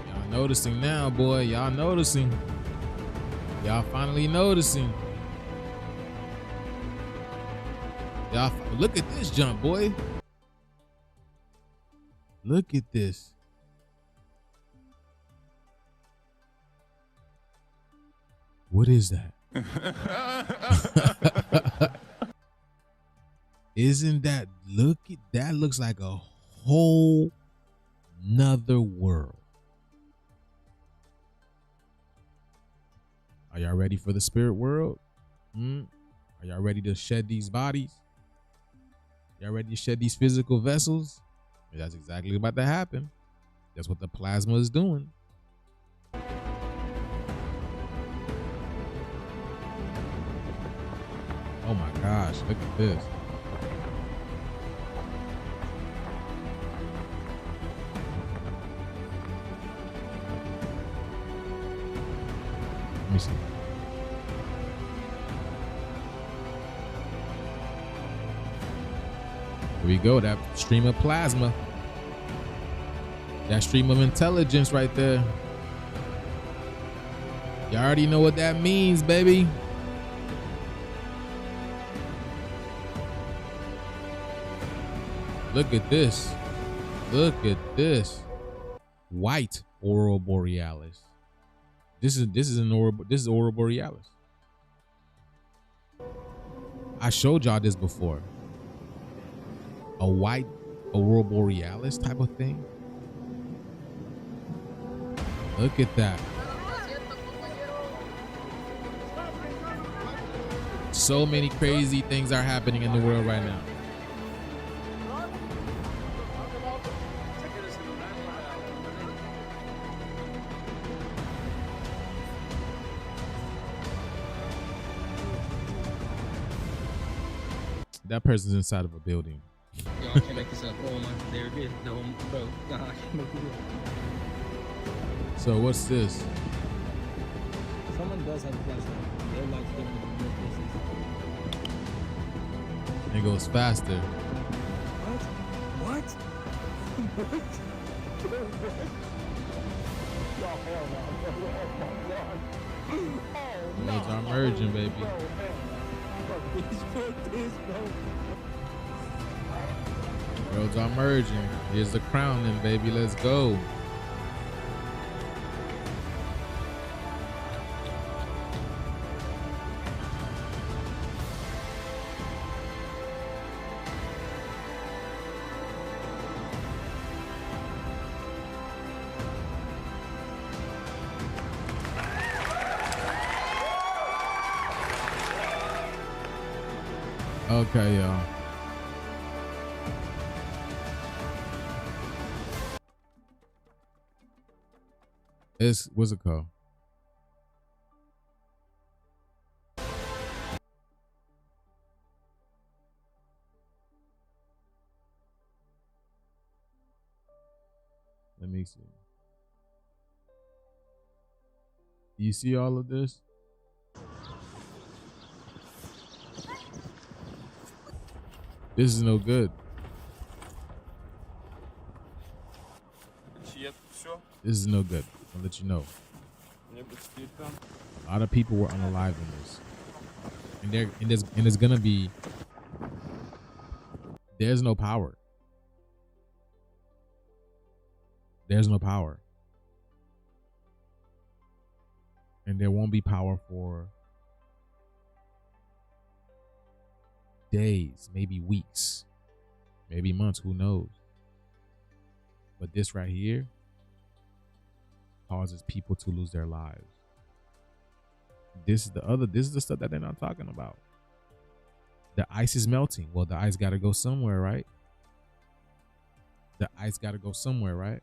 Y'all noticing now, boy. Y'all noticing. Y'all finally noticing. Y'all look at this jump, boy. Look at this. What is that? Isn't that, look at that, looks like a whole nother world. Are y'all ready for the spirit world? Are y'all ready to shed these bodies? Y'all ready to shed these physical vessels? That's exactly about to happen. That's what the plasma is doing. Oh my gosh, look at this. Let me see. Here we go, that stream of plasma. That stream of intelligence right there. You already know what that means, baby. Look at this. Look at this. White aurora borealis. This is aurora borealis. I showed y'all this before. A white aurora borealis type of thing. Look at that. So many crazy things are happening in the world right now. That person's inside of a building. Yo, I can't make this up. Oh my, there it is. No, bro, nah, I can't make it up. So what's this? Someone does have a flashlight. Their light's different than your places. It goes faster. What? Worlds are merging, baby. Worlds are merging. Here's the crowning, baby. Let's go. Okay, y'all. What's it called? Let me see. Do you see all of this? This is no good. This is no good. I'll let you know. A lot of people were unalive in this. And there's gonna be, there's no power. There's no power. And there won't be power for days, maybe weeks, maybe months, who knows? But this right here causes people to lose their lives. This is the stuff that they're not talking about. The ice is melting. Well, the ice got to go somewhere, right? The ice got to go somewhere, right?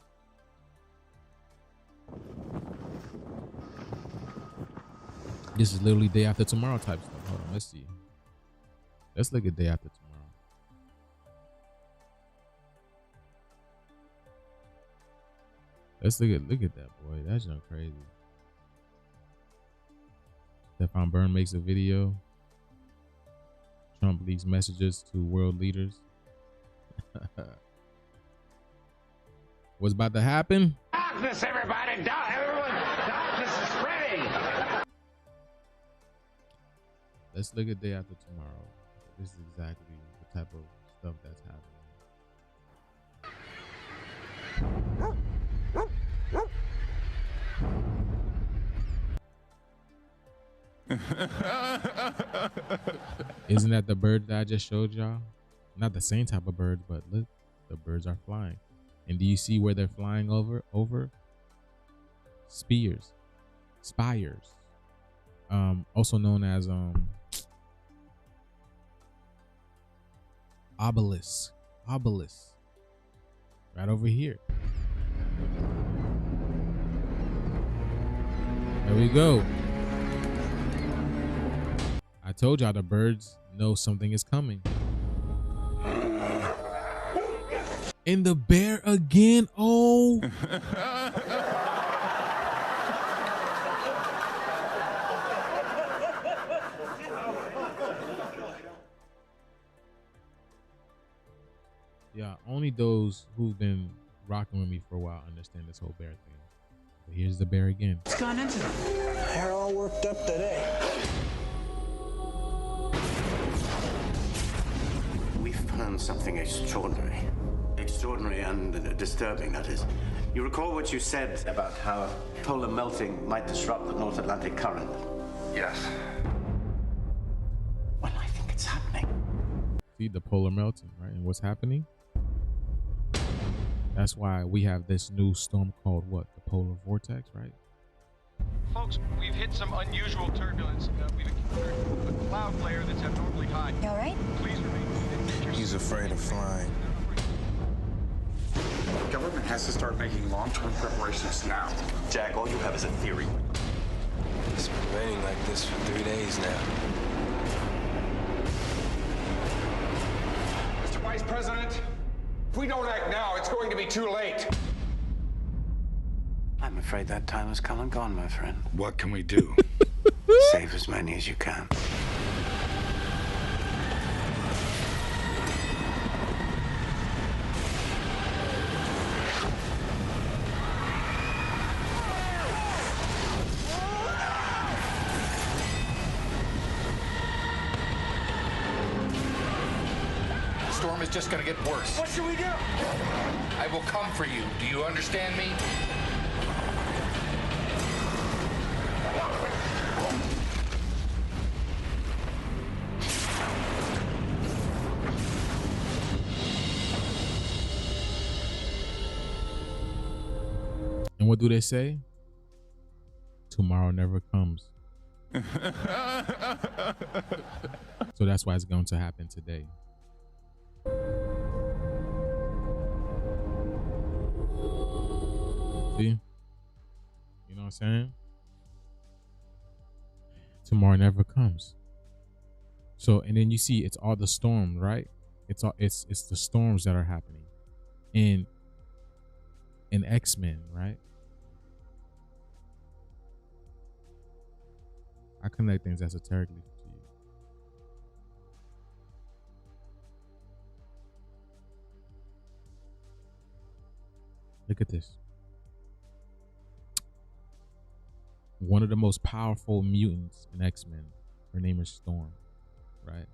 This is literally day after tomorrow type stuff. Hold on, let's see. Let's look at day after tomorrow. Let's look at that, boy. That's just crazy. Stefan Byrne makes a video. Trump leaks messages to world leaders. What's about to happen? Darkness, everybody! Everyone! Darkness is spreading! Let's look at day after tomorrow. This is exactly the type of stuff that's happening. Isn't that the bird that I just showed y'all? Not the same type of bird, but look, the birds are flying. And do you see where they're flying over? Spires. Also known as obelisk. Right over here. There we go. I told y'all the birds know something is coming. And the bear again. Oh. Yeah, only those who've been rocking with me for a while understand this whole bear thing. But here's the bear again. What's going into them? They're all worked up today. We found something extraordinary. Extraordinary and disturbing, that is. You recall what you said about how polar melting might disrupt the North Atlantic current? Yes. Well, I think it's happening. See the polar melting, right? And what's happening? That's why we have this new storm called what? The polar vortex, right? Folks, we've hit some unusual turbulence. We've encountered a cloud layer that's abnormally high. You all right? Please remain. He's afraid of flying. The government has to start making long-term preparations now. Jack, all you have is a theory. It's been raining like this for 3 days now. Mr. Vice President, if we don't act now, it's going to be too late. I'm afraid that time has come and gone, my friend. What can we do? Save as many as you can. The storm is just going to get worse. What should we do? I will come for you. Do you understand me? And what do they say? Tomorrow never comes. So that's why it's going to happen today. See? You know what I'm saying? Tomorrow never comes. So, and then you see it's all the storms, right? It's the storms that are happening. In X-Men, right? I connect things esoterically to you. Look at this. One of the most powerful mutants in X-Men, her name is Storm, right?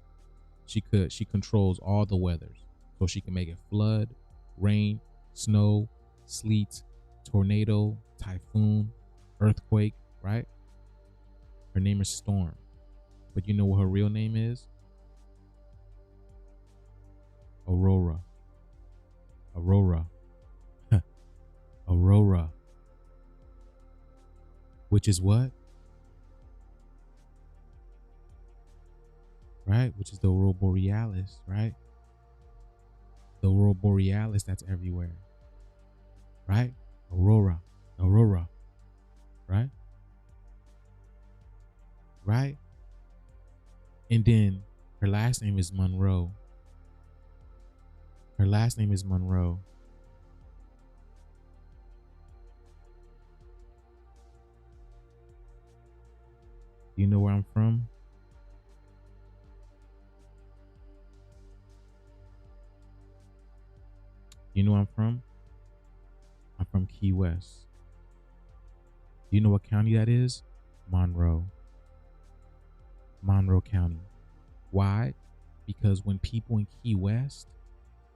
She controls all the weathers. So she can make it flood, rain, snow, sleet, tornado, typhoon, earthquake, right? Her name is Storm. But you know what her real name is? Aurora. Aurora. Aurora. Which is what? Right? Which is the Aurora Borealis, right? The Aurora Borealis that's everywhere. Right? Aurora. Aurora. Right? Right? And then her last name is Monroe. Her last name is Monroe. You know where I'm from? You know where I'm from? I'm from Key West. Do you know what county that is? Monroe. Monroe County. Why? Because when people in Key West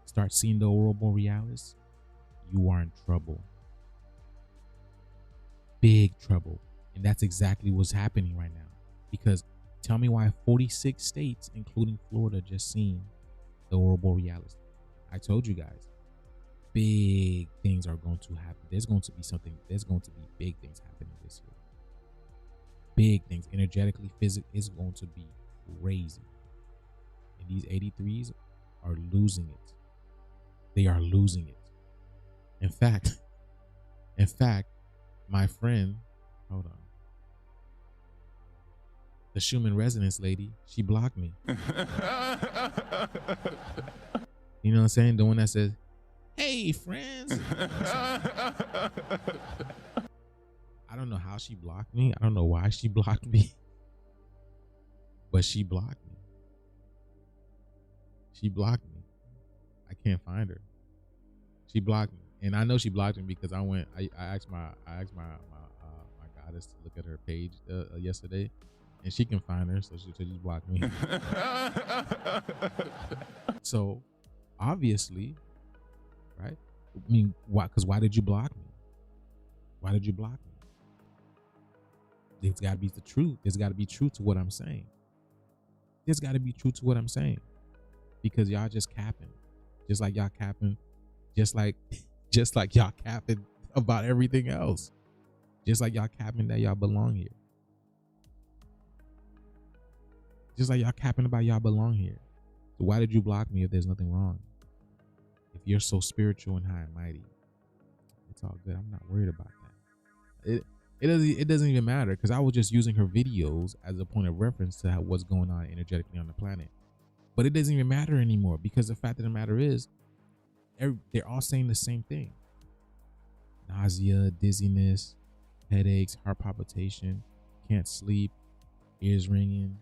start seeing the Aurora Borealis, you are in trouble. Big trouble. And that's exactly what's happening right now. Because tell me why 46 states, including Florida, just seen the Aurora Borealis. I told you guys, big things are going to happen. There's going to be big things happening this year. Big things, energetically, physically, it's going to be crazy. And these 83s are losing it. They are losing it. In fact, my friend, hold on. The Schumann resonance lady, she blocked me. You know what I'm saying? The one that says, "Hey, friends." I don't know how she blocked me. I don't know why she blocked me. But she blocked me. She blocked me. I can't find her. She blocked me. And I know she blocked me because I asked my goddess to look at her page yesterday, and she can find her, so she just blocked me. So obviously, right? I mean, why? Because why did you block me? Why did you block me? There's got to be the truth. There's got to be truth to what I'm saying. There's got to be truth to what I'm saying, because y'all just capping, just like y'all capping, just like y'all capping about everything else, just like y'all capping that y'all belong here, just like y'all capping about y'all belong here. So why did you block me if there's nothing wrong? If you're so spiritual and high and mighty, it's all good. I'm not worried about that. It doesn't even matter, because I was just using her videos as a point of reference to what's going on energetically on the planet. But it doesn't even matter anymore, because the fact of the matter is, they're all saying the same thing. Nausea, dizziness, headaches, heart palpitation, can't sleep, ears ringing.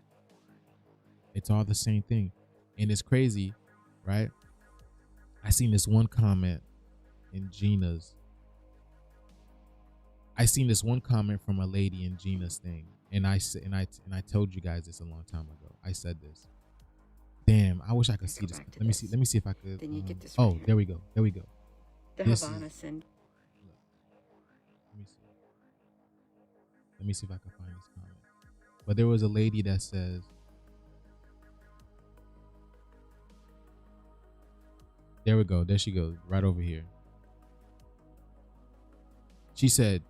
It's all the same thing. And it's crazy, right? I seen this one comment in Gina's. I seen this one comment from a lady in Gina's thing, and I told you guys this a long time ago. I said this. Damn, I wish I could see this. Let me see if I could. Then you get this. Oh, there we go. The Havana syndrome. Let me see if I can find this comment. But there was a lady that says, there we go. There she goes, right over here. She said,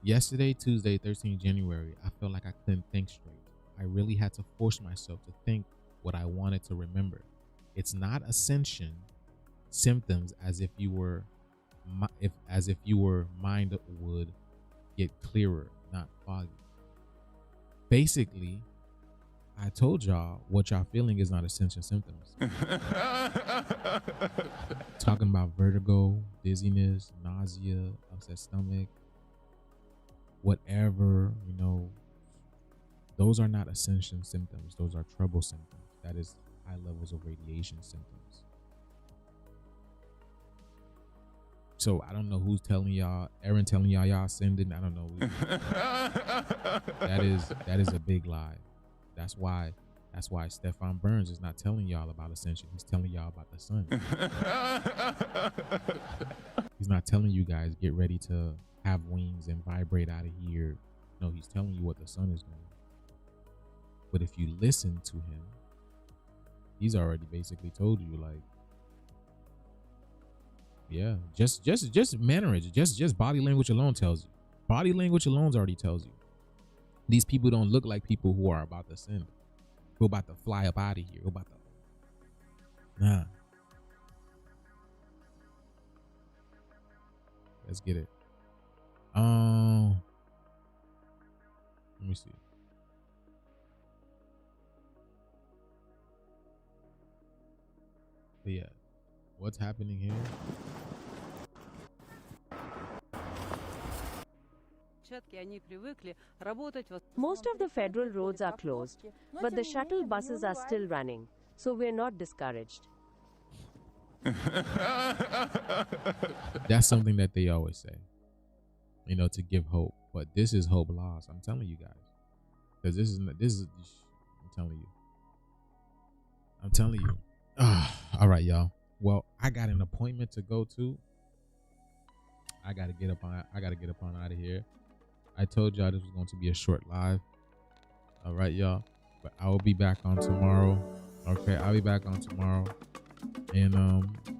"Yesterday, Tuesday, 13 January, I felt like I couldn't think straight. I really had to force myself to think what I wanted to remember. It's not ascension symptoms as if you were mind would get clearer, not foggy. Basically, I told y'all what y'all feeling is not ascension symptoms." Talking about vertigo, dizziness, nausea, upset stomach, whatever, those are not ascension symptoms. Those are trouble symptoms. That is high levels of radiation symptoms. So I don't know who's telling y'all. Aaron telling y'all ascending. I don't know. That is a big lie. That's why Stefan Burns is not telling y'all about ascension. He's telling y'all about the sun. He's not telling you guys get ready to have wings and vibrate out of here. No, he's telling you what the sun is doing. But if you listen to him, he's already basically told you, like, yeah, just mannerism, just body language alone tells you. Body language alone already tells you. These people don't look like people who are about to sin, who are about to fly up out of here, who about to, nah. Let's get it. Let me see. But yeah, what's happening here? Most of the federal roads are closed, but the shuttle buses are still running, so we're not discouraged. That's something that they always say, to give hope. But this is hope lost. I'm telling you guys, because this is. I'm telling you. All right, y'all. Well, I got an appointment to go to. I gotta get up on out of here. I told y'all this was going to be a short live. All right, y'all. But I will be back on tomorrow. Okay, I'll be back on tomorrow. And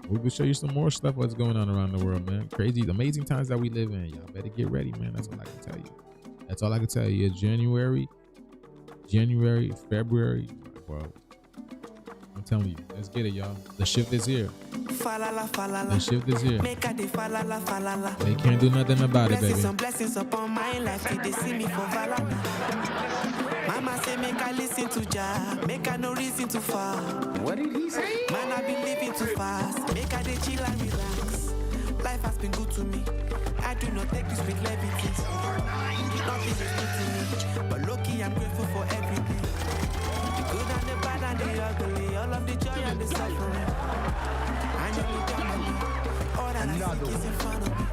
we will show you some more stuff what's going on around the world, man. Crazy, amazing times that we live in. Y'all better get ready, man. That's all I can tell you. That's all I can tell you. It's January, February. Well, I'm I'm telling you, let's get it, y'all. The shift is here. Falala, falala. The shift is here. Make a de falala, falala. They can't do nothing about it, baby. Some blessings upon my life till they see me for valor. Mama say make I listen to Jah, make I no reason to fall. What did he say? Man, I been living too fast, make I dey chill and relax. Life has been good to me. I do not take this with levity. Nothing is good to me, but lucky I'm grateful for everything. The good and the bad and the ugly, all of the joy and the suffering. I know you don't know me. All that I see is in front of me.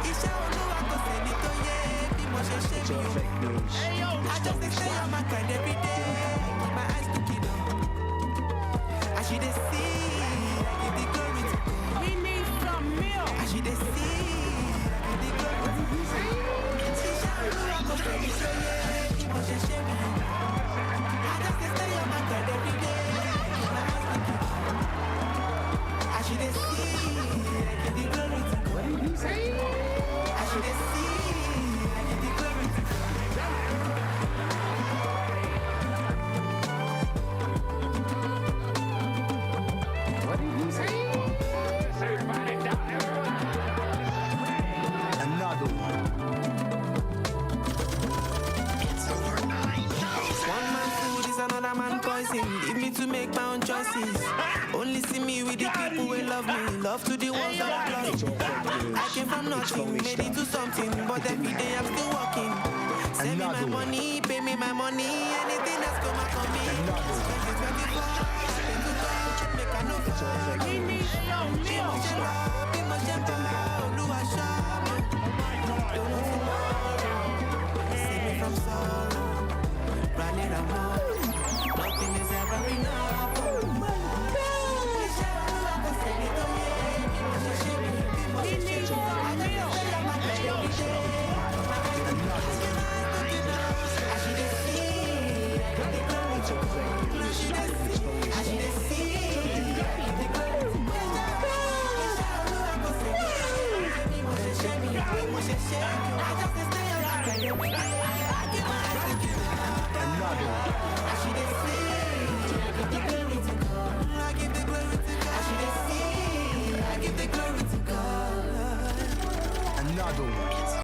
It's all I go send it to you. Be more shame. I just stay on my grind every day. Keep my eyes looking up. I should see. I give the glory to God. We need some milk. I should see. I give the glory to God. It's all I go send it to you. Be more shame. I just stay on my grind every day. Keep my eyes looking up. I should see. I give the glory to God. What did he say? I should see. I give the glory to God. What did he say? Another one. One man food is another man poison. Leave me to make my own choices. Only see me with the people who love me. Love to the ones that I love. I came from nothing, made it to something. But every day I'm still working. Send me my money, pay me my money. Anything that's gonna come me. 2024, spend to God, make a no. We need some milk. Be my champion, Oluwa show me. Don't know tomorrow. Save me from sorrow. Running around, nothing is ever enough. Another one.